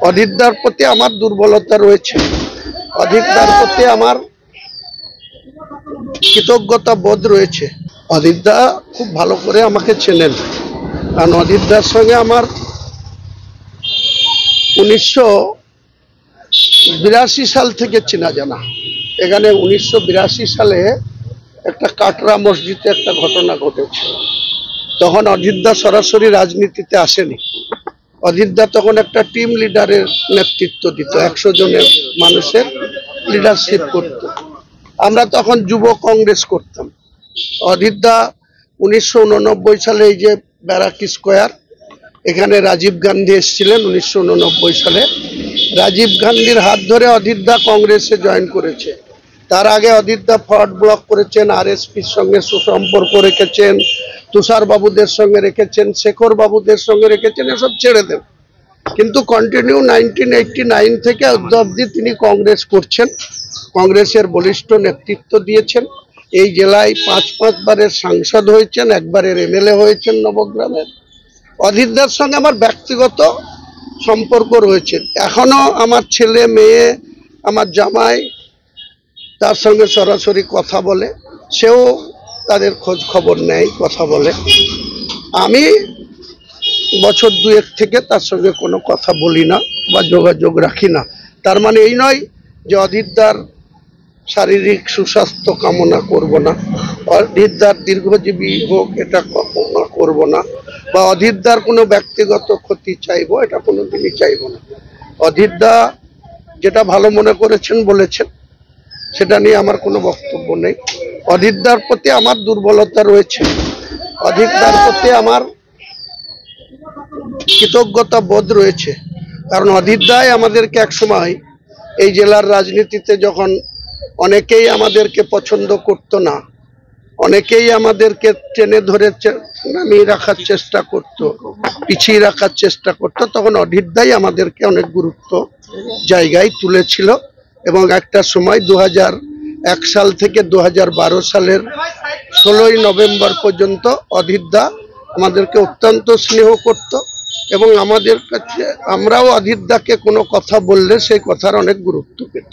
অধীরদার প্রতি আমার দুর্বলতা রয়েছে। অধীরদার প্রতি আমার কৃতজ্ঞতা বোধ রয়েছে। অধীরদা খুব ভালো করে আমাকে চেনেন, কারণ অধীরদার সঙ্গে আমার 1982 সাল থেকে চেনা জানা। এখানে 1982 সালে একটা কাটরা মসজিদে একটা ঘটনা ঘটেছে। তখন অধীরদা সরাসরি রাজনীতিতে আসেনি। অধীরদা তখন একটা টিম লিডারের নেতৃত্ব দিত, 100 জনের মানুষের লিডারশিপ করত। আমরা তখন যুব কংগ্রেস করতাম। অধীরদা 1989 সালে এই যে ব্যারাক স্কোয়ার, এখানে রাজীব গান্ধী এসেছিলেন 1989 সালে। রাজীব গান্ধীর হাত ধরে অধীরদা কংগ্রেসে জয়েন করেছে। তার আগে অধীরদা ফরওয়ার্ড ব্লক করেছেন, আরএসপির সঙ্গে সুসম্পর্ক রেখেছেন, তুষার বাবুদের সঙ্গে রেখেছেন, শেখর বাবুদের সঙ্গে রেখেছেন, এসব ছেড়ে দেন। কিন্তু কন্টিনিউ 1989 থেকে অবধি তিনি কংগ্রেস করছেন। কংগ্রেসের বলিষ্ঠ নেতৃত্ব দিয়েছেন। এই জেলায় 5 বারের সাংসদ হয়েছেন, একবারের এমএলএ হয়েছেন নবগ্রামের। অধীরদার সঙ্গে আমার ব্যক্তিগত সম্পর্ক রয়েছে। এখনো আমার ছেলে মেয়ে, আমার জামাই তার সঙ্গে সরাসরি কথা বলে, সেও তাদের খোঁজ খবর নেয়, কথা বলে। আমি বছর 2 থেকে তার সঙ্গে কোনো কথা বলি না বা যোগাযোগ রাখি না। তার মানে এই নয় যে অধীরদার শারীরিক সুস্বাস্থ্য কামনা করব না, অধীরদার দীর্ঘজীবী হোক এটা কামনা করব না, বা অধীরদার কোনো ব্যক্তিগত ক্ষতি চাইবো, এটা কোনোদিনই চাইব না। অধীরদা যেটা ভালো মনে করেছেন বলেছেন, সেটা নিয়ে আমার কোনো বক্তব্য নেই। অধীরদার প্রতি আমার দুর্বলতা রয়েছে। অধীরদার প্রতি আমার কৃতজ্ঞতা বোধ রয়েছে, কারণ অধীরদাই আমাদেরকে একসময় এই জেলার রাজনীতিতে, যখন অনেকেই আমাদেরকে পছন্দ করত না, অনেকেই আমাদেরকে টেনে ধরে নামিয়ে রাখার চেষ্টা করত, পিছিয়ে রাখার চেষ্টা করত, তখন অধীরদাই আমাদেরকে অনেক গুরুত্ব জায়গায় তুলেছিল। এবং একটা সময় 2001 সাল থেকে 2012 সালের 16ই নভেম্বর পর্যন্ত অধীরদা আমাদেরকে অত্যন্ত স্নেহ করত এবং আমাদের কাছে আমরাও অধীরদাকে কোনো কথা বললে সেই কথার অনেক গুরুত্ব পেত।